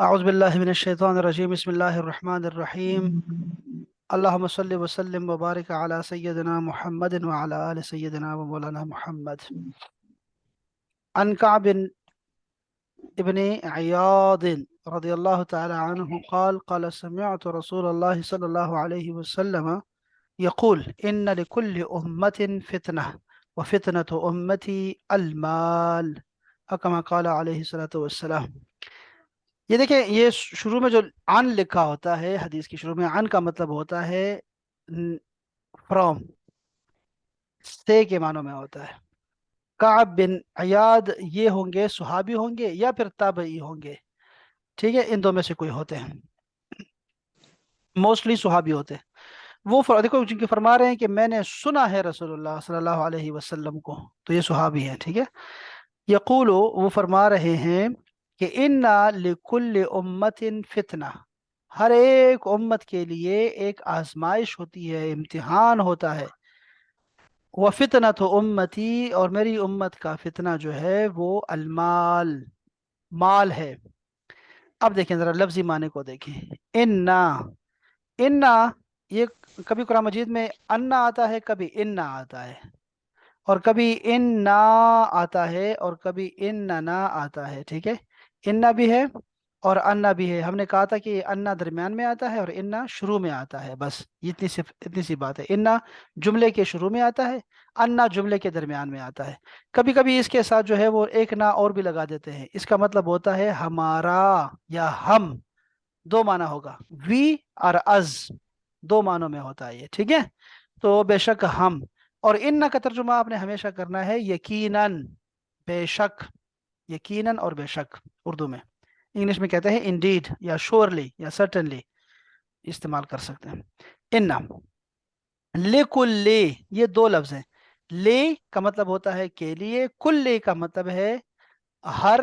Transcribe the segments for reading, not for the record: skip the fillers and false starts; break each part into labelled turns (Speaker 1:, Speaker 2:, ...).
Speaker 1: أعوذ بالله من الشيطان الرجيم بسم الله الرحمن الرحيم اللهم صل وسلم وبارك على سيدنا محمد وعلى آل سيدنا ومولانا محمد عن كعب بن عياض رضي الله تعالى عنه قال سمعت رسول الله صلى الله عليه وسلم يقول إن لكل أمة فتنة وفتنة أمتي المال أو كما قال عليه الصلاة والسلام۔ یہ دیکھیں، یہ شروع میں جو ان لکھا ہوتا ہے حدیث کی شروع میں، ان کا مطلب ہوتا ہے فرام، سے کے معنوں میں ہوتا ہے۔ کعب بن عیاد یہ ہوں گے صحابی ہوں گے یا پھر تابعی ہوں گے، ٹھیک ہے، ان دو میں سے کوئی ہوتے ہیں، موسٹلی صحابی ہوتے ہیں۔ وہ دیکھو چونکہ فرما رہے ہیں کہ میں نے سنا ہے رسول اللہ صلی اللہ علیہ وسلم کو، تو یہ صحابی ہیں، ٹھیک ہے۔ یقول وہ فرما رہے ہیں کہ انا لکل امت فتنہ، ہر ایک امت کے لیے ایک آزمائش ہوتی ہے، امتحان ہوتا ہے۔ وفتنۃ امتی، اور میری امت کا فتنہ جو ہے وہ المال، مال ہے۔ اب دیکھیں ذرا لفظی معنی کو دیکھیں، انا، انا یہ کبھی قرآن مجید میں انا آتا ہے، کبھی انا آتا ہے، اور کبھی انا آتا ہے، اور کبھی اننا آتا ہے، ٹھیک ہے۔ انا بھی ہے اور انا بھی ہے۔ ہم نے کہا تھا کہ انا درمیان میں آتا ہے اور انا شروع میں آتا ہے، بس یہ اتنی سی بات ہے۔ انا جملے کے شروع میں آتا ہے، انا جملے کے درمیان میں آتا ہے۔ کبھی کبھی اس کے ساتھ جو ہے وہ ایک نا اور بھی لگا دیتے ہیں، اس کا مطلب ہوتا ہے ہمارا یا ہم، دو معنی ہوگا، وی اور از، دو معنوں میں ہوتا ہے یہ، ٹھیک ہے۔ تو بے شک ہم، اور ان کا ترجمہ آپ نے ہمیشہ کرنا ہے یقیناً، بے شک، یقیناً اور بے شک، اردو میں۔ انگلش میں کہتے ہیں انڈیڈ یا شورلی یا سرٹنلی، استعمال کر سکتے ہیں۔ ان لکل، یہ دو لفظ ہیں۔ لے کا مطلب ہوتا ہے کے لیے، کل کا مطلب ہے ہر،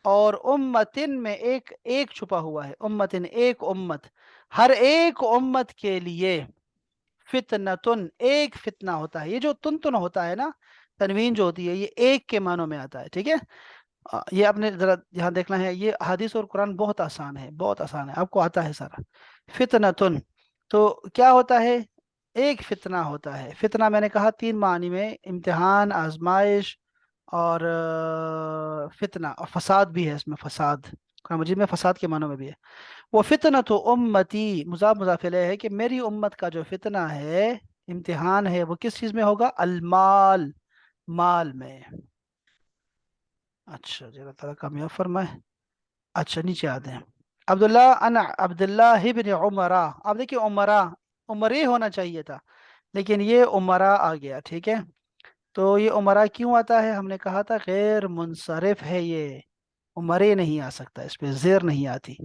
Speaker 1: اور امتن میں ایک ایک چھپا ہوا ہے، امتن ایک امت، ہر ایک امت کے لیے فتنتن ایک فتنہ ہوتا ہے۔ یہ جو تن ہوتا ہے نا، تنوین جو ہوتی ہے، یہ ایک کے معنوں میں آتا ہے، ٹھیک ہے۔ یہ آپ نے ذرا یہاں دیکھنا ہے، یہ حدیث اور قرآن بہت آسان ہے، بہت آسان ہے، آپ کو آتا ہے سارا۔ فتنتن تو کیا ہوتا ہے؟ ایک فتنہ ہوتا ہے۔ فتنہ میں نے کہا تین معنی میں، امتحان، آزمائش، اور فتنہ، اور فساد بھی ہے اس میں، فساد قرآن مجید میں فساد کے معنوں میں بھی ہے۔ وہ فتنۃ امتی، مضاف مضاف الیہ ہے کہ میری امت کا جو فتنہ ہے، امتحان ہے، وہ کس چیز میں ہوگا؟ المال، مال میں۔ اچھا جی، اللہ تعالیٰ کامیاب فرمائے۔ اچھا نیچے آتے ہیں، عبداللہ ابن عمرہ، اب دیکھیے عمرہ، عمرے ہونا چاہیے تھا، لیکن یہ عمرہ آ گیا، ٹھیک ہے۔ تو یہ عمرہ کیوں آتا ہے؟ ہم نے کہا تھا غیر منصرف ہے یہ، عمرے نہیں آ سکتا، اس پہ زیر نہیں آتی۔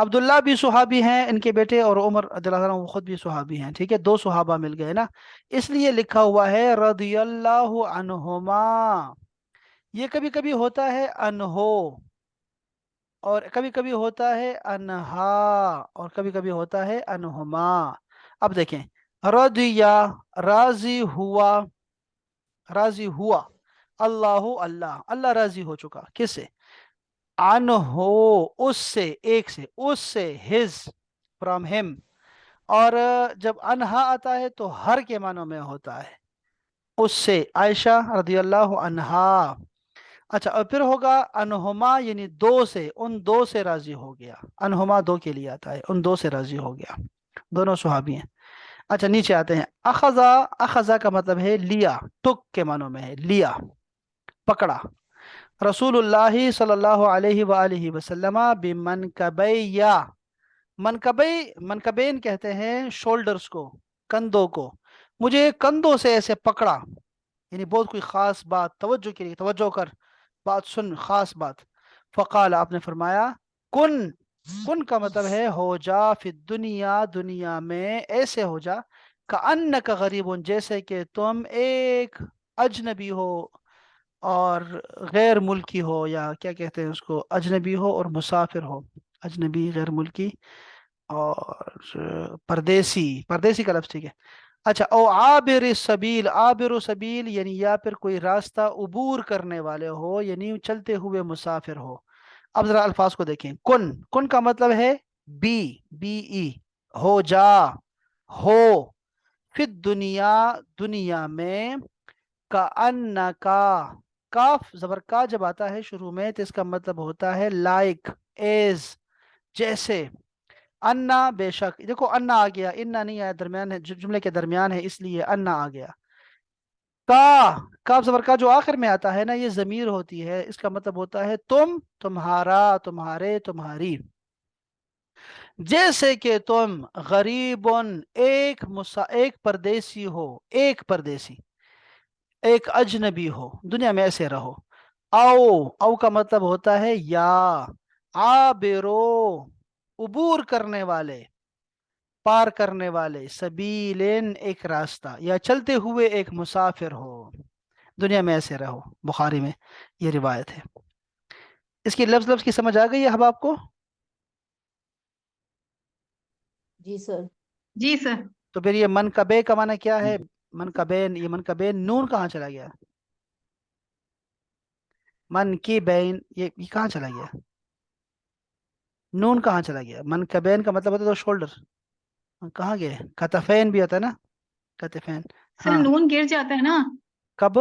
Speaker 1: عبداللہ بھی صحابی ہیں، ان کے بیٹے، اور عمر رضی اللہ عنہ وہ خود بھی صحابی ہیں، ٹھیک ہے، دو صحابہ مل گئے نا، اس لیے لکھا ہوا ہے رضی اللہ عنہما۔ یہ کبھی کبھی ہوتا ہے انہو، اور کبھی کبھی ہوتا ہے انہا، اور کبھی کبھی ہوتا ہے انہما۔ اب دیکھیں، رضیا، راضی ہوا، راضی ہوا، اللہ، اللہ اللہ راضی ہو چکا، کس سے؟ عنہ، اس سے، ایک سے، اس سے، ہز، فرام ہم۔ اور جب انہا آتا ہے تو ہر کے معنوں میں ہوتا ہے، اس سے، عائشہ رضی اللہ عنہا۔ اچھا، اور پھر ہوگا انہما، یعنی دو سے، ان دو سے راضی ہو گیا، انہما دو کے لیے آتا ہے، ان دو سے راضی ہو گیا، دونوں صحابی ہیں۔ اچھا نیچے آتے ہیں، اخذا، اخذا کا مطلب ہے لیا، ٹک کے معنوں میں ہے، لیا، پکڑا، رسول اللہ صلی اللہ علیہ وآلہ وسلم بمنکبی، منکبی، منکبین کہتے ہیں شولڈرز کو، کندھوں کو، مجھے کندھوں سے ایسے پکڑا، یعنی بہت کوئی خاص بات، توجہ کے لیے، توجہ کر، بات سن، خاص بات۔ فقال، آپ نے فرمایا، کن، کن کا مطلب ہے ہو جا، فی الدنیا، دنیا میں ایسے ہو جا، کأنک غریب، جیسے کہ تم ایک اجنبی ہو اور غیر ملکی ہو، یا کیا کہتے ہیں اس کو، اجنبی ہو اور مسافر ہو، اجنبی، غیر ملکی، اور پردیسی، پردیسی کا لفظ، ٹھیک ہے۔ اچھا، او عابر السبیل، عابر السبیل یعنی یا پھر کوئی راستہ عبور کرنے والے ہو، یعنی چلتے ہوئے مسافر ہو۔ اب ذرا الفاظ کو دیکھیں. کن، کن کا مطلب ہے بی، بی ای، ہو جا، ہو. فی دنیا، دنیا میں. کا ان کا، کاف زبر کا جب آتا ہے شروع میں تو اس کا مطلب ہوتا ہے لائک، ایز، جیسے. انا، بے شک. دیکھو انا آ گیا، انا نہیں آیا، درمیان ہے، جملے کے درمیان ہے، اس لیے انا آ گیا. کا، کاف زبر کا جو آخر میں آتا ہے نا، یہ ضمیر ہوتی ہے، اس کا مطلب ہوتا ہے تم، تمہارا، تمہارے، تمہاری. جیسے کہ تم غریب، ایک پردیسی ہو، ایک پردیسی، ایک اجنبی ہو، دنیا میں ایسے رہو. او، او کا مطلب ہوتا ہے یا. عابرو، عبور کرنے والے، پار کرنے والے. سبیلن، ایک راستہ، یا چلتے ہوئے ایک مسافر ہو، دنیا میں ایسے رہو. بخاری میں یہ روایت ہے. اس کی لفظ لفظ کی سمجھ آ گئی ہے اب آپ کو؟
Speaker 2: جی سر.
Speaker 3: جی سر.
Speaker 1: تو پھر یہ منکبے کا معنی کیا ہے؟ منکبین، یہ منکبین نون کہاں چلا گیا؟ من کی بین، یہ کہاں چلا گیا؟ نون کہاں چلا گیا؟ منکبین کا مطلب ہوتا ہے تو شولڈر. کہاں گئے؟ کتفین بھی ہوتا ہے نا، کتفین.
Speaker 3: سر
Speaker 1: ہاں،
Speaker 3: نون گر جاتا ہے نا.
Speaker 1: کب؟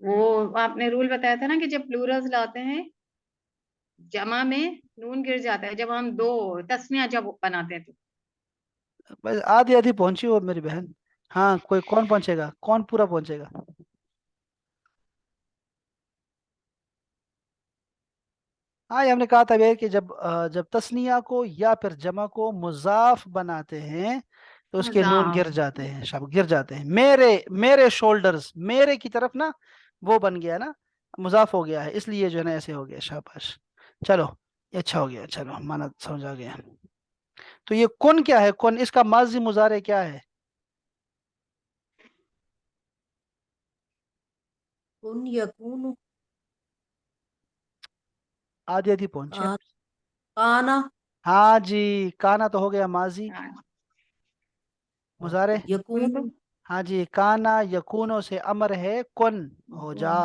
Speaker 3: وہ آپ نے رول بتایا تھا نا کہ جب پلورلز لاتے ہیں جمع میں نون گر جاتا ہے، جب ہم دو تسنیہ جب بناتے ہیں تو.
Speaker 1: بس آدھی آدھی پہنچی ہو میری بہن. ہاں، کوئی کون پہنچے گا؟ کون پورا پہنچے گا؟ ہاں، یہ ہم نے کہا تھا یہ کہ جب تسنیہ کو یا پھر جمع کو مضاف بناتے ہیں تو اس کے نون گر جاتے ہیں، گر جاتے ہیں. میرے شولڈرز، میرے کی طرف نا وہ بن گیا نا، مضاف ہو گیا ہے، اس لیے جو ہے نا ایسے ہو گیا. شاباش، چلو یہ اچھا ہو گیا. چلو مانا سمجھ آ گیا. تو یہ کن کیا ہے؟ کن، اس کا ماضی مضارع کیا ہے؟
Speaker 2: کن یکون.
Speaker 1: آدھی آدھی پہنچے.
Speaker 2: کانا.
Speaker 1: ہاں جی، کانا تو ہو گیا ماضی. مضارع؟
Speaker 2: یکون.
Speaker 1: ہاں جی، کانا یکونوں سے امر ہے کن، ہو جا.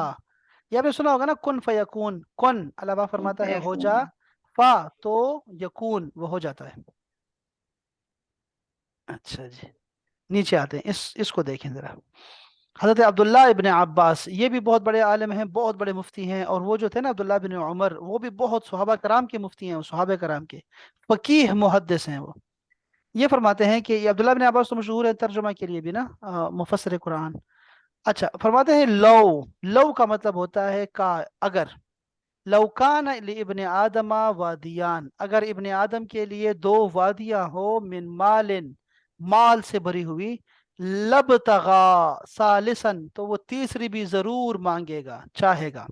Speaker 1: یہ آپ نے سنا ہوگا نا، کن فیکون. کن اللہ پاک فرماتا ہے ہو جا، فا تو یکون وہ ہو جاتا ہے. اچھا جی، نیچے آتے ہیں، اس کو دیکھیں ذرا. حضرت عبداللہ ابن عباس، یہ بھی بہت بڑے عالم ہیں، بہت بڑے مفتی ہیں. اور وہ جو تھے نا عبداللہ بن عمر، وہ بھی بہت صحابہ کرام کے مفتی ہیں، صحابہ کرام کے فقیہ محدث ہیں وہ. یہ فرماتے ہیں کہ یہ عبداللہ بن عباس تو مشہور ہے ترجمہ کے لیے بھی نا، مفسر قرآن. اچھا، فرماتے ہیں لو، لو کا مطلب ہوتا ہے کا، اگر. لو کان لابن آدم وادیان، اگر ابن آدم کے لیے دو وادیاں ہو، من مال، مال سے بھری ہوئی. لب تغا سالسن، تو وہ تیسری بھی ضرور مانگے گا، چاہے گا.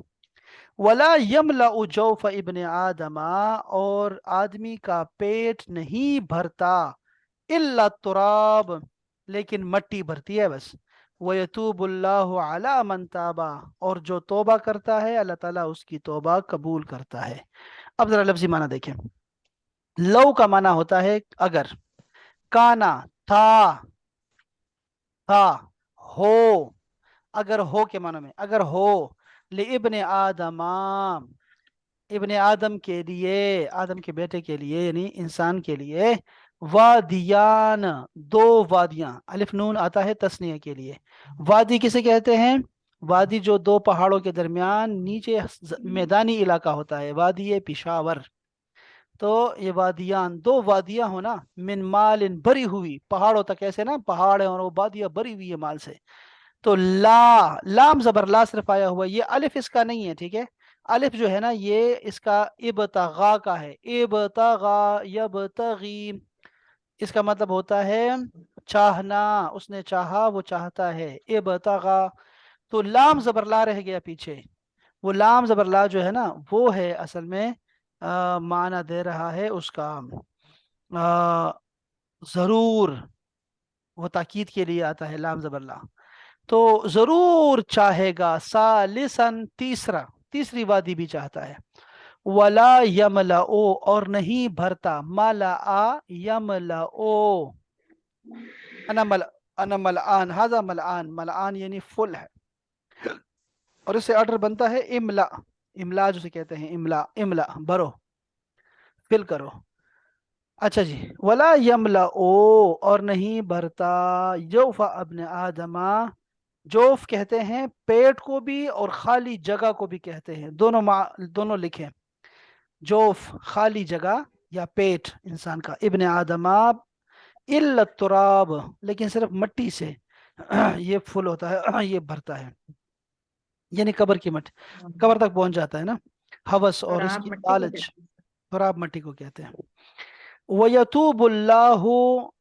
Speaker 1: ولا یملا جوف ابن آدم، اور آدمی کا پیٹ نہیں بھرتا، الا تراب، لیکن مٹی بھرتی ہے بس. وَيَتُوبُ اللَّهُ عَلَى مَن تَابَ، اور جو توبہ کرتا ہے اللہ تعالیٰ اس کی توبہ قبول کرتا ہے. اب ذرا لفظی معنی دیکھیں. لو کا معنی ہوتا ہے اگر. کانا، تھا، تھا، ہو، اگر ہو کے معنی میں، اگر ہو. لابن آدم، ابن آدم کے لیے، آدم کے بیٹے کے لیے یعنی انسان کے لیے. وادیان، دو وادیاں، الف نون آتا ہے تسنیہ کے لیے. وادی کسے کہتے ہیں؟ وادی جو دو پہاڑوں کے درمیان نیچے میدانی علاقہ ہوتا ہے، وادی پشاور. تو یہ وادیان، دو وادیاں ہونا، من مال، بری ہوئی، پہاڑوں تک ایسے نا پہاڑ ہیں اور وہ وادیاں بری ہوئی ہے مال سے. تو لا، لام زبر لا صرف آیا ہوا، یہ الف اس کا نہیں ہے، ٹھیک ہے. الف جو ہے نا یہ اس کا ابتغا کا ہے، ابتغا یبتغی، اس کا مطلب ہوتا ہے چاہنا، اس نے چاہا، وہ چاہتا ہے. ابتغا، تو لام زبر لا رہ گیا پیچھے. وہ لام زبر لا جو ہے نا وہ ہے اصل میں معنی دے رہا ہے اس کا ضرور، وہ تاکید کے لیے آتا ہے لام زبر لا. تو ضرور چاہے گا. سالسن، تیسرا، تیسری وادی بھی چاہتا ہے. ولا یملا، اور نہیں بھرتا. ملا یملا، انا ملعان، هذا ملعان، ملعان یعنی فل ہے. اور اس سے آرڈر بنتا ہے املا. इमला जिसे कहते हैं, इमला, इमला भरो, फिल करो। अच्छा जी, वला यमला ओ, और नहीं भरता, यौफा अब्न आदमा, जोफ कहते हैं पेट को भी और खाली जगह को भी कहते हैं, दोनों लिखें, जोफ खाली जगह या पेट इंसान का, इब्न आदमा इल्ला तुराब, लेकिन सिर्फ मट्टी से ये फुल होता है, ये भरता है, यानी कब्र की मट्टी, कब्र तक पहुंच जाता है ना, हवस
Speaker 3: और
Speaker 1: और
Speaker 3: आप
Speaker 1: उसकी
Speaker 3: मट्टी को
Speaker 1: लालच,
Speaker 3: कहते हैं।
Speaker 1: तुराब मट्टी को कहते हैं। वयतूबुल्लाहु,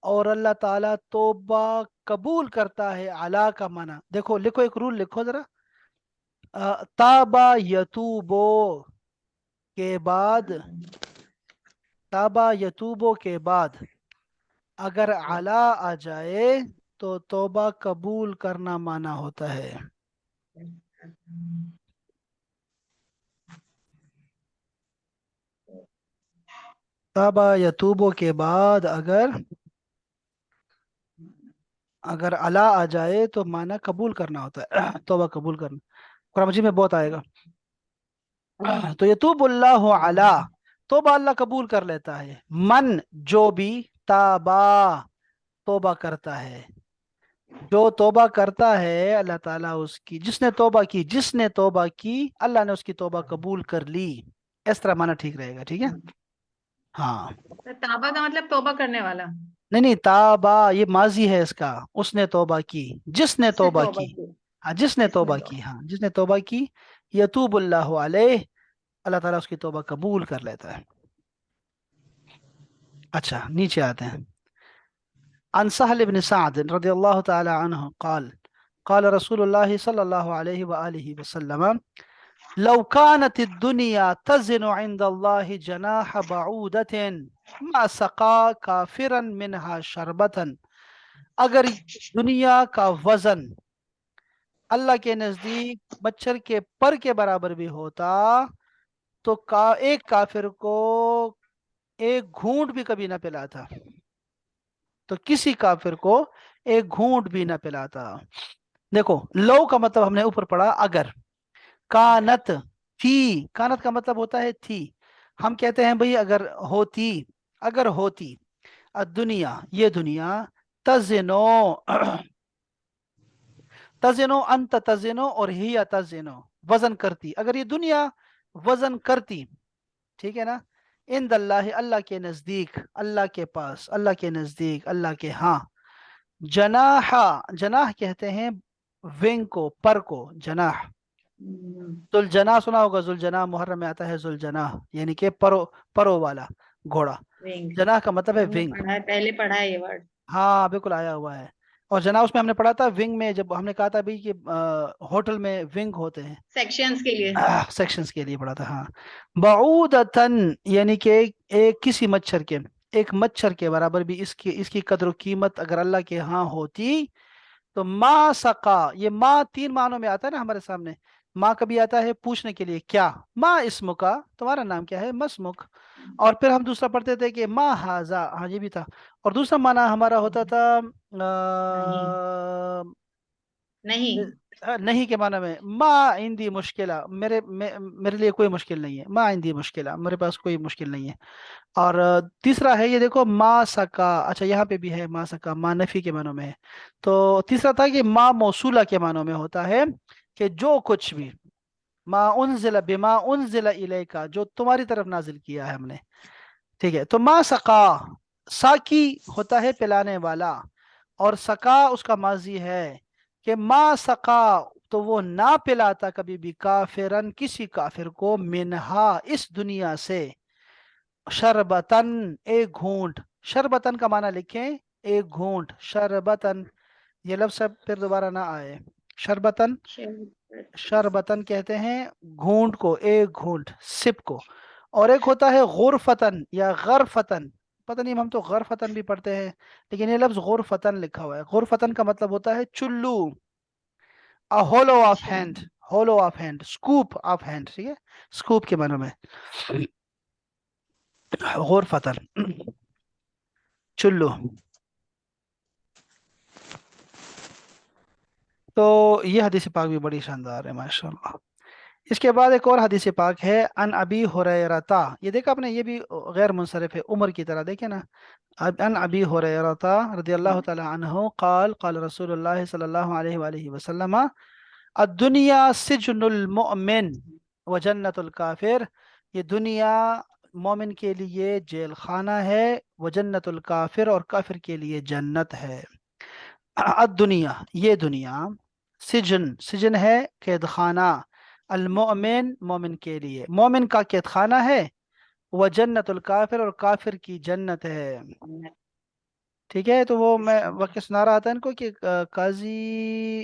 Speaker 1: और अल्लाह ताला तौबा कबूल करता है, अला का माना देखो, लिखो एक रूल लिखो जरा, ताबा यतूबो के बाद, ताबा यतूबो के बाद अगर अला आ जाए तो तौबा कबूल करना माना होता है। ताबा यतूबो के बाद अगर अगर अला आ जाए तो माना कबूल करना होता है, तौबा कबूल करना, कुरान मजीद में बहुत आएगा। तो यतूबुल्लाहु अला, तौबा अल्लाह कबूल कर लेता है, मन जो भी, ताबा तौबा करता है, जो तौबा करता है अल्लाह ताला उसकी, जिसने तौबा की अल्लाह ने उसकी तौबा कबूल कर ली, इस तरह माना ठीक रहेगा, ठीक है। हाँ,
Speaker 3: तो ताबा का मतलब तौबा करने वाला,
Speaker 1: नहीं नहीं, ताबा ये माजी है इसका, उसने तौबा की, जिसने
Speaker 3: जिसने
Speaker 1: तौबा
Speaker 3: तौबा
Speaker 1: की,
Speaker 3: की,
Speaker 1: हाँ जिसने
Speaker 3: जिसने
Speaker 1: तौबा की,
Speaker 3: तौबा।
Speaker 1: हाँ जिसने तौबा की, यतूबुल्लाहु अलैह, अल्लाह ताला उसकी तौबा कबूल कर लेता है। अच्छा, नीचे आते हैं। अन सहल इब्न सअद रदियल्लाहु ताला अन्हु क़ाल क़ाल रसूलुल्लाह सल्लल्लाहु अलैहि व आलिहि वसल्लम लौ कानत दुनिया तज़िनु इंदल्लाहि जनाह बऊदतिन मा सका काफिरन मिनहा शरबतन, अगर दुनिया का वजन अल्लाह के नजदीक मच्छर के पर के बराबर भी होता तो एक काफिर को एक घूंट भी कभी ना पिलाता, तो किसी काफिर को एक घूंट भी ना पिलाता। देखो, लो का मतलब हमने ऊपर पढ़ा अगर, कानत थी, कानत का मतलब होता है थी, हम कहते हैं भाई अगर होती, अगर होती, दुनिया, ये दुनिया, तजिनो तजिनो, अंत तजिनो और हिया तजिनो, वजन करती, अगर ये दुनिया वजन करती, ठीक है ना, इन अल्लाह, अल्लाह के नजदीक, अल्लाह के पास, अल्लाह के नजदीक, अल्लाह के हाँ, जनाहा, जनाह कहते हैं विंग को, पर को, जनाह,
Speaker 3: हम्म,
Speaker 1: जुलजना सुना होगा, जुलजना मुहर्रम में आता है, जुलजना यानी कि परो वाला घोड़ा,
Speaker 3: विंग,
Speaker 1: जनाह का मतलब
Speaker 3: ये
Speaker 1: है
Speaker 3: हमने
Speaker 1: विंग।
Speaker 3: पढ़ा है, पहले पढ़ा है ये वर्ड।
Speaker 1: हाँ बिल्कुल आया हुआ है, और जना उसमें हमने पढ़ा था विंग में, जब हमने कहा था भाई कि होटल में विंग होते हैं,
Speaker 3: सेक्शंस के लिए।
Speaker 1: सेक्शंस के लिए पढ़ा था, हाँ। बऊदतन यानी कि एक किसी मच्छर के, एक मच्छर के बराबर भी इसकी इसकी कदर कीमत अगर अल्लाह के यहाँ होती तो माँ सका, ये माँ तीन मानों में आता है ना हमारे सामने, माँ कभी आता है पूछने के लिए, क्या, माँ इसमुका, तुम्हारा नाम क्या है, मसमुक, और फिर हम दूसरा पढ़ते थे कि माँ हाजा, हाँ ये भी था, और दूसरा माना हमारा होता था
Speaker 3: नहीं, नहीं,
Speaker 1: नहीं के माना में, माँ इंदी मुश्किला, मेरे लिए कोई मुश्किल नहीं है, माँ इंदी मुश्किला, मेरे पास कोई मुश्किल नहीं है। और तीसरा है ये देखो, माँ सका, अच्छा यहाँ पे भी है माँ सका, माँ नफी के मानों में है। तो तीसरा था कि माँ मौसूला के मानों में होता है, कि जो कुछ भी, माँ उनजिला बिमा उनजिला इलेका, जो तुम्हारी तरफ नाजिल किया है हमने, ठीक है। तो माँ सका, साकी होता है पिलाने वाला, और सका उसका माजी है, कि माँ सका, तो वो ना पिलाता कभी भी, काफिरन किसी काफिर को, मिनहा इस दुनिया से, शरबतन एक घूंट, शरबतन का माना लिखें एक घूंट, शरबतन, ये लफ्ज सब फिर दोबारा ना आए, शरबतन, शरबतन कहते हैं घूंट को, एक घूंट सिप को, और एक होता है गुरफतन या गरफतन, पता नहीं हम तो गरफतन भी पढ़ते हैं, लेकिन ये लफ्ज गुरफतन लिखा हुआ है, गुरफतन का मतलब होता है चुल्लू, अ होलो ऑफ
Speaker 3: अच्छा,
Speaker 1: hand, hollow of hand, scoop of hand, ठीक है, स्कूप के मानों में, गुरफतन, चुल्लू। तो ये हदीस पाक भी बड़ी शानदार है माशाल्लाह। इसके बाद एक और हदीस पाक है, अन अबी हुरैरता, ये देखा आपने, ये भी गैर मुनसरिफ है, उमर की तरह, देखे ना। अन अबी हुरैरता रदियल्लाहु ताला अन्हु क़ाल क़ाल रसूलुल्लाह सल्लल्लाहु अलैहि वसल्लम वसल्लम अद्दुनिया सिजनुल मुअमिन व जन्नतुल काफिर, ये दुनिया मोमिन के लिए जेल खाना है, व जन्नतुल काफिर, और काफिर के लिए जन्नत है। दुनिया, ये दुनिया, सिजन, सिजन है कैद खाना, अल मोमिन, मोमिन के लिए, मोमिन का कैद खाना है, व जन्नतुल काफिर, और काफिर की जन्नत है। ठीक है, तो वो मैं वाक़या सुना रहा था इनको कि काजी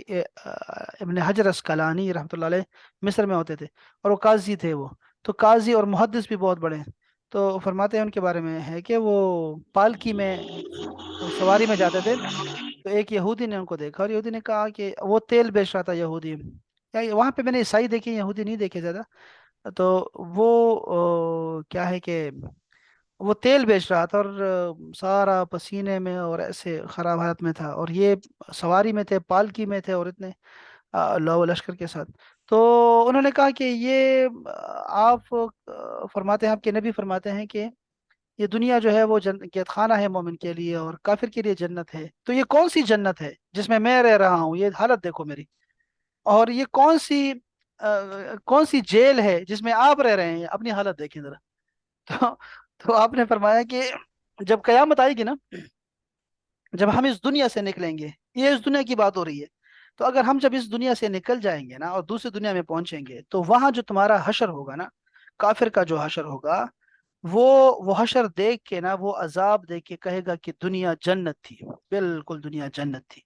Speaker 1: इब्न हजर अस्कलानी रहमतुल्लाह अलैह मिस्र में होते थे, और वो काजी थे वो, तो काजी और मुहद्दिस भी बहुत बड़े हैं। तो फरमाते हैं उनके बारे में है कि वो पालकी में, वो सवारी में जाते थे, तो एक यहूदी ने उनको देखा, और यहूदी ने कहा कि वो तेल बेच रहा था यहूदी, या वहाँ पे मैंने ईसाई देखे, यहूदी नहीं देखे ज़्यादा। तो वो क्या है कि वो तेल बेच रहा था, और सारा पसीने में और ऐसे खराब हालत में था, और ये सवारी में थे, पालकी में थे, और इतने लौ लश्कर के साथ। तो उन्होंने कहा कि ये आप फरमाते हैं, आपके नबी फरमाते हैं कि ये दुनिया जो है वो जन्नत खाना है मोमिन के लिए, और काफिर के लिए जन्नत है। तो ये कौन सी जन्नत है जिसमें मैं रह रहा हूँ, ये हालत देखो मेरी, और ये कौन सी जेल है जिसमें आप रह रहे हैं, अपनी हालत देखें जरा। तो तो आपने फरमाया कि जब कयामत आएगी ना, जब हम इस दुनिया से निकलेंगे, ये इस दुनिया की बात हो रही है, तो अगर हम जब इस दुनिया से निकल जाएंगे ना और दूसरी दुनिया में पहुंचेंगे, तो वहां जो तुम्हारा हशर होगा ना, काफिर का जो हशर होगा, वो वो हशर देख के ना, वो अजाब देख के कहेगा कि दुनिया जन्नत थी, बिल्कुल दुनिया जन्नत थी,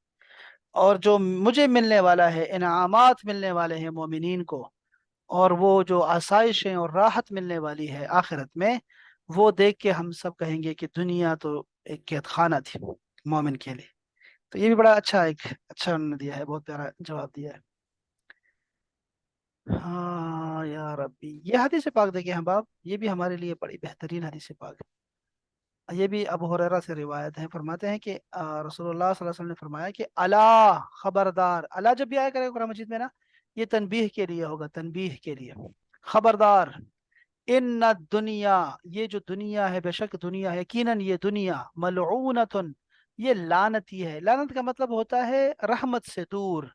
Speaker 1: और जो मुझे मिलने वाला है, इनामात मिलने वाले हैं मोमिनीन को, और वो जो आसाइशें और राहत मिलने वाली है आखिरत में, वो देख के हम सब कहेंगे कि दुनिया तो एक कैद खाना थी मोमिन के लिए। तो ये भी बड़ा अच्छा, एक अच्छा उन्होंने दिया है, बहुत प्यारा जवाब दिया है। हाँ यार रब्बी, ये हदीस पाक देखे हम बाप, ये भी हमारे लिए बड़ी बेहतरीन हदीस पाक है। ये भी अबू हुरैरा से रिवायत है, फरमाते हैं कि रसूलुल्लाह सल्लल्लाहु अलैहि वसल्लम ने फरमाया कि अला, खबरदार, अला जब भी आया करेगा कुरान मजीद में ना, ये तनबीह के लिए होगा, तनबीह के लिए, खबरदार, इन दुनिया, ये जो दुनिया है, बेशक दुनिया, यकीनन ये दुनिया, मलऊनतुन, ये लानती है। लानत का मतलब होता है रहमत से दूर,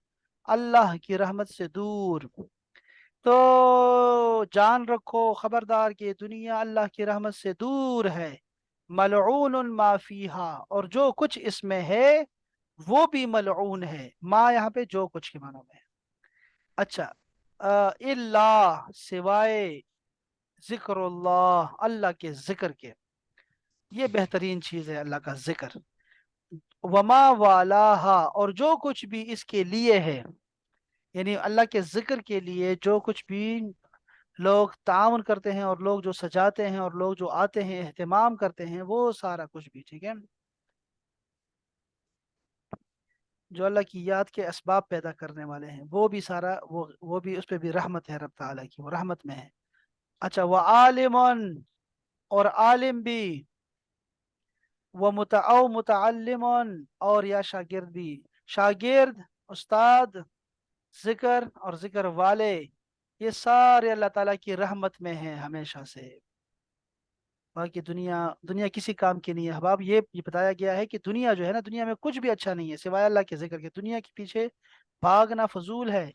Speaker 1: अल्लाह की रहमत से दूर। तो जान रखो, खबरदार, कि ये दुनिया अल्लाह की रहमत से दूर है। मलऊन माफीहा, और जो कुछ इसमें है वो भी मलऊन है। माँ यहाँ पे जो कुछ के मानो में है। अच्छा, इल्ला, सिवाय, जिक्रुल्लाह, अल्लाह के जिक्र के, ये बेहतरीन चीज है अल्लाह का जिक्र। वमा वालाहा, और जो कुछ भी इसके लिए है, यानी अल्लाह के जिक्र के लिए जो कुछ भी लोग ताउन करते हैं, और लोग जो सजाते हैं, और लोग जो आते हैं, एहतमाम करते हैं, वो सारा कुछ भी, ठीक है, जो अल्लाह की याद के असबाब पैदा करने वाले हैं, वो भी सारा, वो भी, उस पर भी रहमत है रब ताला की, वो रहमत में है। अच्छा, वह आलिमन, और आलिम भी, व मुतअल्लिमुन, और या शागिर्द भी, शागिर्द, उस्ताद, जिक्र और जिक्र वाले, ये सारे अल्लाह ताला की रहमत में हैं हमेशा से। बाकी दुनिया, दुनिया किसी काम की नहीं है अहबाब। ये बताया गया है कि दुनिया जो है ना, दुनिया में कुछ भी अच्छा नहीं है सिवाय अल्लाह के जिक्र के। दुनिया के पीछे भागना फजूल है,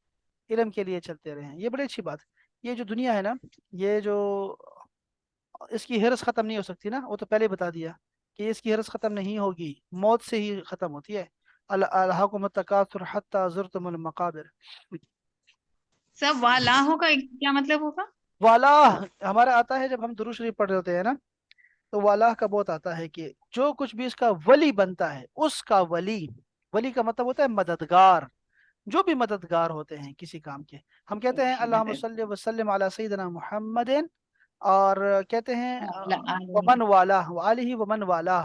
Speaker 1: इल्म के लिए चलते रहें, ये बड़ी अच्छी बात। ये जो दुनिया है ना, ये जो, इसकी हिरस खत्म नहीं हो सकती ना, वो तो पहले ही बता दिया कि इसकी हिरस खत्म नहीं होगी, मौत से ही खत्म होती है। अल्लाहुम्म तकासुर हत्ता ज़ुरतुमुल मकाबिर।
Speaker 3: सब वालाहों का क्या मतलब होगा?
Speaker 1: वाला हमारा आता है जब हम दुरूद शरीफ पढ़ रहे होते हैं ना, तो वाला का बहुत आता है कि जो कुछ भी इसका वली बनता है, उसका वली, वली का मतलब होता है मददगार, जो भी मददगार होते हैं किसी काम के, हम कहते हैं अल्लाहुम्मा
Speaker 3: मदद।
Speaker 1: सल्ली व सल्लिम अला सय्यिदिना मुहम्मदिन, और कहते हैं
Speaker 3: आलमी।
Speaker 1: वमन वाला, वालिही वमन वाला,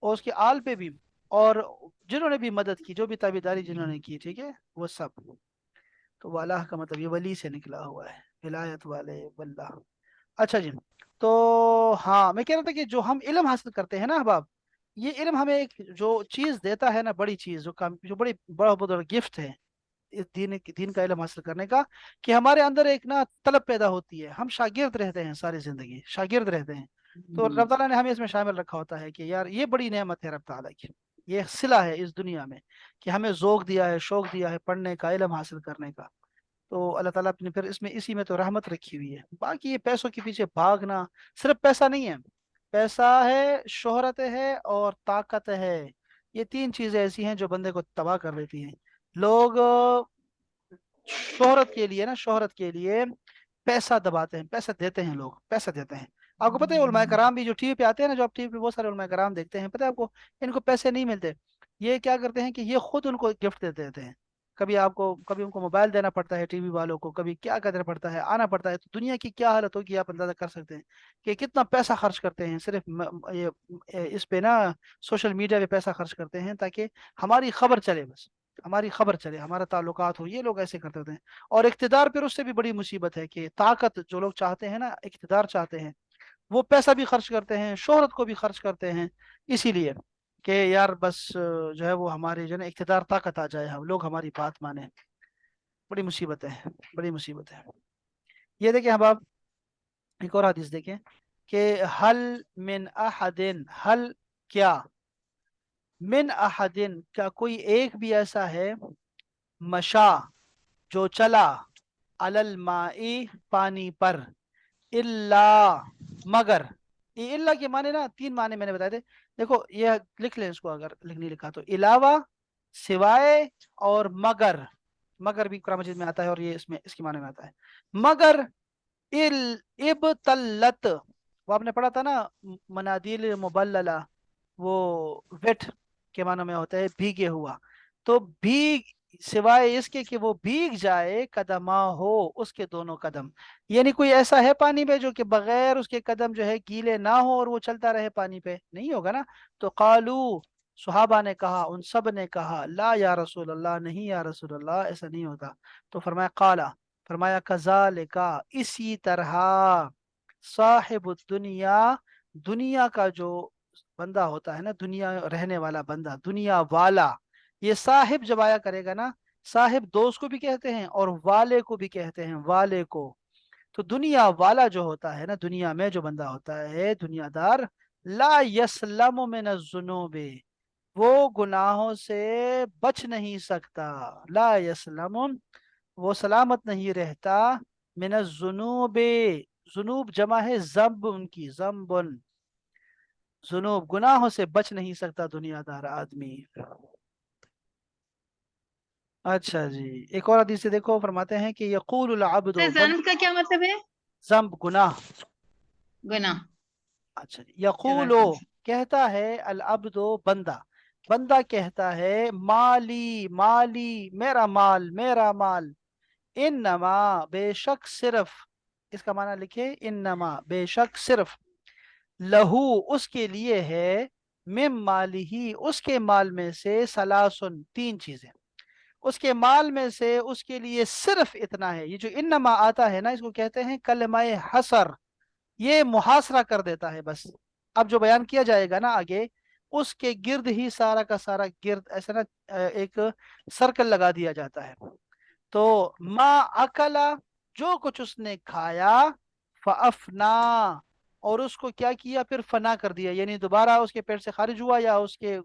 Speaker 1: और उसके आल पे भी, और जिन्होंने भी मदद की, जो भी ताबीदारी जिन्होंने की, ठीक है, वो सब। तो वाला का मतलब ये वली से निकला हुआ है, विलायत वाले, वल्लाह। अच्छा जी, तो हाँ, मैं कह रहा था कि जो हम इल्म हासिल करते हैं ना अहबाब, ये इल्म हमें एक जो चीज़ देता है ना, बड़ी चीज़, जो काम, जो बड़ी बड़ा बहुत बड़ा गिफ्ट है, इस दीन का इल्म हासिल करने का, कि हमारे अंदर एक ना तलब पैदा होती है, हम शागिर्द रहते हैं, सारी ज़िंदगी शागिर्द रहते हैं। तो रब ताला ने हमें इसमें शामिल रखा होता है कि यार ये बड़ी नेमत है रब ताला की, ये सिला है इस दुनिया में कि हमें ज़ौक़ दिया है, शौक़ दिया है पढ़ने का, इल्म हासिल करने का। तो अल्लाह ताला अपने फिर इसमें इसी में तो रहमत रखी हुई है। बाकी ये पैसों के पीछे भागना, सिर्फ पैसा नहीं है, पैसा है, शोहरत है और ताकत है। ये तीन चीज़ें ऐसी हैं जो बंदे को तबाह कर देती हैं। लोग शोहरत के लिए ना, शोहरत के लिए पैसा दबाते हैं, पैसा देते हैं, लोग पैसा देते हैं। आपको पता है उलमाए कराम भी जो टीवी पे आते हैं ना, जो आप टीवी पे बहुत सारे उलमाए कराम देखते हैं, पता है आपको, इनको पैसे नहीं मिलते। ये क्या करते हैं कि ये खुद उनको गिफ्ट दे देते हैं। कभी आपको, कभी उनको मोबाइल देना पड़ता है टीवी वालों को, कभी क्या करना पड़ता है, आना पड़ता है। तो दुनिया की क्या हालत होगी आप अंदाजा कर सकते हैं कि कितना पैसा खर्च करते हैं सिर्फ इस पे ना, सोशल मीडिया पे पैसा खर्च करते हैं ताकि हमारी खबर चले, बस हमारी खबर चले, हमारा ताल्लुकात हो। ये लोग ऐसे करते होते हैं। और इख्तिदार फिर उससे भी बड़ी मुसीबत है कि ताकत जो लोग चाहते हैं ना, इख्तिदार चाहते हैं, वो पैसा भी खर्च करते हैं, शोहरत को भी खर्च करते हैं, इसीलिए कि यार बस जो है वो हमारी जो है ना इख्तिदार, ताकत आ जाए, हम लोग हमारी बात माने। बड़ी मुसीबत है, बड़ी मुसीबत है। ये देखें अब आप एक और हदीस देखें कि हल मिन अहदिन, हल क्या, मिन अहदिन क्या कोई एक भी ऐसा है, मशा जो चला, अलल माई पानी पर, इल्ला मगर, ये इल्ला के माने ना तीन माने मैंने बताए थे। देखो ये लिख लें इसको, अगर लिख नहीं लिखा तो, इलावा, सिवाय और मगर। मगर भी कुरान मजीद में आता है और ये इसमें इसके माने में आता है। मगर इल इबतल्लत, वो आपने पढ़ा था ना, मनादिल मुबल्लला, वो वेट के मानों में होता है भीगे हुआ। तो भीग, सिवाय इसके कि वो भीग जाए, कदमा हो उसके दोनों कदम। यानी कोई ऐसा है पानी में जो कि बगैर उसके कदम जो है गीले ना हो और वो चलता रहे पानी पे, नहीं होगा ना। तो कालू, सुहाबा ने कहा, उन सब ने कहा, ला या रसूल अल्लाह, नहीं या रसूल अल्लाह, ऐसा नहीं होता। तो फरमाया काला, फरमाया कज़ालिका, इसी तरह, साहिब दुनिया, दुनिया का जो बंदा होता है ना, दुनिया रहने वाला बंदा, दुनिया वाला। ये साहिब जब आया करेगा ना, साहिब दोस्त को भी कहते हैं और वाले को भी कहते हैं, वाले को। तो दुनिया वाला जो होता है ना, दुनिया में जो बंदा होता है, दुनियादार, ला यस्लमु मिन जुनूबे, वो गुनाहों से बच नहीं सकता। ला यस्लमु, वो सलामत नहीं रहता, मिन जुनूबे, जुनूब जमा है जम्ब, उनकी जम्बुन, जुनूब गुनाहों से बच नहीं सकता दुनियादार आदमी। अच्छा जी, एक और हदीस से देखो, फरमाते हैं कि यक़ूलुल अब्दु,
Speaker 3: जन्म का क्या मतलब है?
Speaker 1: जम्ब गुनाह।
Speaker 3: गुनाह।
Speaker 1: अच्छा जी, यक़ूलो
Speaker 3: जज़ाकल्लाह।
Speaker 1: कहता है, अल अब्दु बंदा, बंदा कहता है, माली माली, मेरा माल, मेरा माल, इन्नमा बेशक सिर्फ, इसका माना लिखे, इन्नमा बेशक सिर्फ, लहू उसके लिए है, मिम माली ही उसके माल में से, सलासुन तीन चीजें, उसके माल में से उसके लिए सिर्फ इतना है। ये जो इन्नमा आता है ना, इसको कहते हैं कलमाए हसर, ये मुहासरा कर देता है बस। अब जो बयान किया जाएगा ना आगे, उसके गिर्द ही सारा का सारा गिर्द ऐसा ना एक सर्कल लगा दिया जाता है। तो मा अकला, जो कुछ उसने खाया, फअफना, और उसको क्या किया, फिर फना कर दिया, यानी दोबारा उसके पेट से खारिज हुआ, या उसके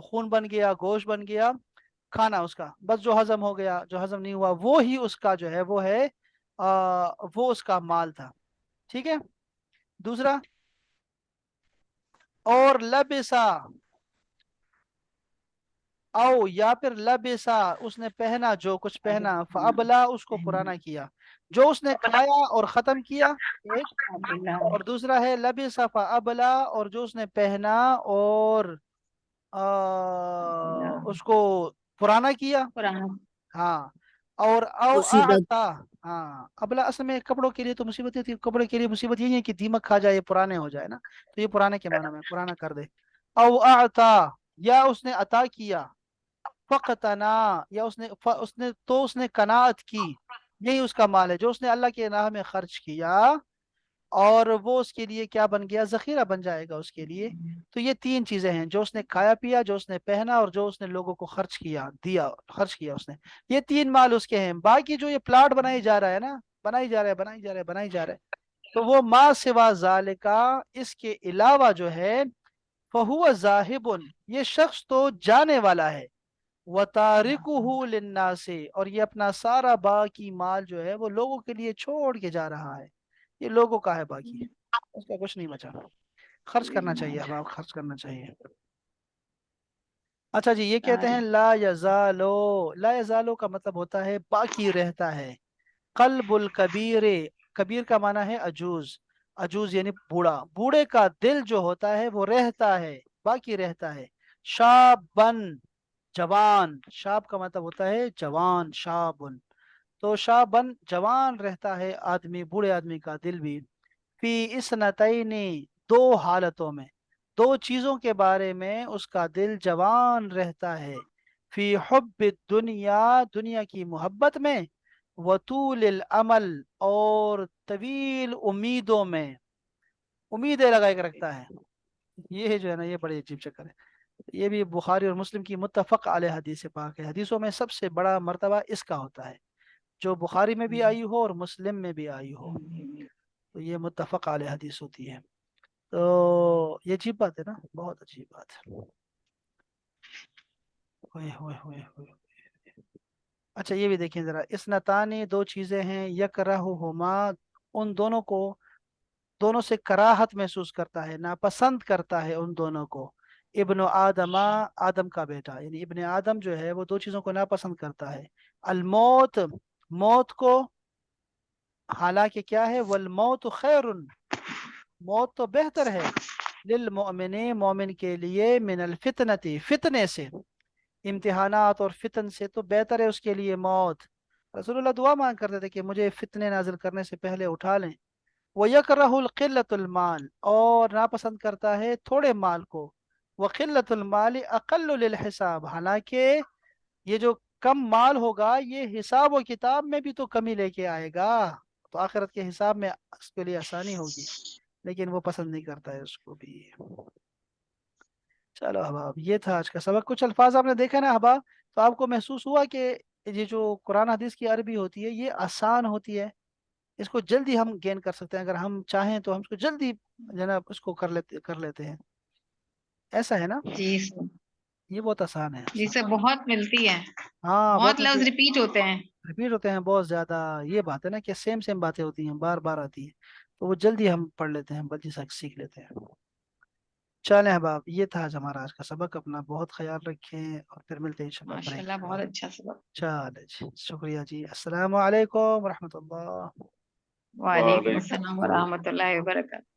Speaker 1: खून बन गया, गोश्त बन गया, खाना उसका बस जो हजम हो गया, जो हजम नहीं हुआ वो ही उसका जो है वो है, वो उसका माल था। ठीक है। दूसरा, और लबिसा, आओ या फिर लबिसा, उसने पहना, जो कुछ पहना, फअबला उसको पुराना किया, जो उसने खाया और खत्म किया, एक। और दूसरा है लबिसा फअबला, और जो उसने पहना और उसको पुराना किया।
Speaker 3: कुरान।
Speaker 1: हाँ। और औ
Speaker 2: मुसीबत।
Speaker 1: आता, हाँ, अबला असल में कपड़ों के लिए तो मुसीबत ही थी, कपड़े के लिए मुसीबत यही है कि दीमक खा जाए, पुराने हो जाए ना, तो ये पुराने के माना में पुराना कर दे। औ आता, या उसने अता किया, फकतना, या उसने तो उसने कनात की, यही उसका माल है जो उसने अल्लाह के राह में खर्च किया। اور وہ اس کے لیے کیا بن گیا؟ ذخیرہ بن جائے گا اس کے لیے۔ تو یہ تین چیزیں ہیں، جو اس نے کھایا پیا، جو اس نے پہنا، اور جو اس نے لوگوں کو خرچ کیا، دیا، خرچ کیا اس نے، یہ تین مال اس کے ہیں۔ باقی جو یہ پلاٹ بنائی جا رہا ہے نا، بنائی جا رہا ہے، بنائی جا رہا ہے، بنائی جا رہا ہے، تو وہ ما سوا ذالکا، اس کے علاوہ جو ہے، فہو ذاہب، یہ شخص تو جانے والا ہے، وَتَارِكُهُ لِلنَّاسِ، اور یہ اپنا سارا باقی مال جو ہے وہ لوگوں کے لیے چھوڑ کے جا رہا ہے، یہ لوگوں کا ہے، باقی اس کا کچھ نہیں بچا۔ خرچ کرنا چاہیے، اب خرچ کرنا چاہیے۔ اچھا جی، یہ کہتے ہیں لا یزالو، لا یزالو کا مطلب ہوتا ہے باقی رہتا ہے۔ قلب الکبیر، کبیر کا معنی ہے عجوز، عجوز یعنی بوڑھا، بوڑھے کا دل جو ہوتا ہے وہ رہتا ہے، باقی رہتا ہے۔ شابن، جوان، شاب کا مطلب ہوتا ہے جوان، شابن، تو شابن جوان رہتا ہے آدمی، بوڑھے آدمی کا دل بھی، فی اسنتین، دو حالتوں میں، دو چیزوں کے بارے میں اس کا دل جوان رہتا ہے، فی حب الدنیا، دنیا کی محبت میں، وطول العمل، اور طویل امیدوں میں، امیدیں لگا کے رکھتا ہے۔ یہ جو ہے نا، یہ بڑے عجیب چکر ہے۔ یہ بھی بخاری اور مسلم کی متفق علیہ حدیث پاک ہے، حدیثوں میں سب سے بڑا مرتبہ اس کا ہوتا ہے، جو بخاری میں بھی آئی ہو اور مسلم میں بھی آئی ہو، تو یہ متفق علیہ حدیث ہوتی ہے۔ تو یہ عجیب بات ہے نا، بہت عجیب بات ہے۔ ہوئے ہوئے ہوئے ہوئے۔ اچھا یہ بھی دیکھیں ذرا، اسنتانی، دو چیزیں ہیں، یکرہہما، ان دونوں کو، دونوں سے کراہت محسوس کرتا ہے، ناپسند کرتا ہے ان دونوں کو، ابن آدم، آدم کا بیٹا، یعنی ابن آدم جو ہے وہ دو چیزوں کو ناپسند کرتا ہے، الموت، موت کو، حالانکہ کیا ہے، والموت خیر، موت تو بہتر ہے، للمؤمن، مومن کے لیے، من الفتنتی، فتنے سے، امتحانات اور فتن سے تو بہتر ہے اس کے لیے موت۔ رسول اللہ دعا مانگ کرتے تھے کہ مجھے فتنے نازل کرنے سے پہلے اٹھا لیں۔ وَيَكْرَهُ الْقِلَّةُ الْمَالِ، اور ناپسند کرتا ہے تھوڑے مال کو، وَقِلَّةُ الْمَالِ أَقَلُّ لِلْحِسَابِ، حالانکہ یہ جو کم مال ہوگا یہ حساب و کتاب میں بھی تو کمی لے کے آئے گا، تو آخرت کے حساب میں اس کے لیے آسانی ہوگی، لیکن وہ پسند نہیں کرتا ہے اس کو بھی۔ چلو احباب، یہ تھا آج کا سبق۔ کچھ الفاظ آپ نے دیکھا نا احباب، تو آپ کو محسوس ہوا کہ یہ جو قرآن حدیث کی عربی ہوتی ہے یہ آسان ہوتی ہے، اس کو جلدی ہم گین کر سکتے ہیں، اگر ہم چاہیں تو ہم اس کو جلدی جناب اس کو کر لیتے ہیں، ایسا ہے نا؟
Speaker 3: جی سر،
Speaker 1: یہ بہت آسان ہے،
Speaker 3: جی
Speaker 1: آسان۔
Speaker 3: سر، بہت ملتی ہے،
Speaker 1: ہاں بہت
Speaker 3: بہت
Speaker 1: ملتی
Speaker 3: لفظ
Speaker 1: ہے،
Speaker 3: ریپیٹ ہوتے ہیں۔
Speaker 1: ریپیٹ ہوتے ہیں بہت زیادہ، یہ بات ہے نا کہ سیم سیم باتیں ہوتی ہیں، بار بار آتی ہیں، تو وہ جلدی ہم پڑھ لیتے ہیں، جلدی سے سیکھ لیتے ہیں۔ چلیں احباب، یہ تھا آج ہمارا آج کا سبق، اپنا بہت خیال رکھیں، اور پھر ملتے ہیں انشاءاللہ
Speaker 3: ماشاء
Speaker 1: بریک
Speaker 3: اللہ،
Speaker 1: کے
Speaker 3: بہت
Speaker 1: بعد۔
Speaker 3: اچھا سبق۔
Speaker 1: چلے جی، شکریہ جی، السلام علیکم ورحمۃ اللہ۔
Speaker 3: وعلیکم السلام ورحمۃ اللہ وبرکاتہ۔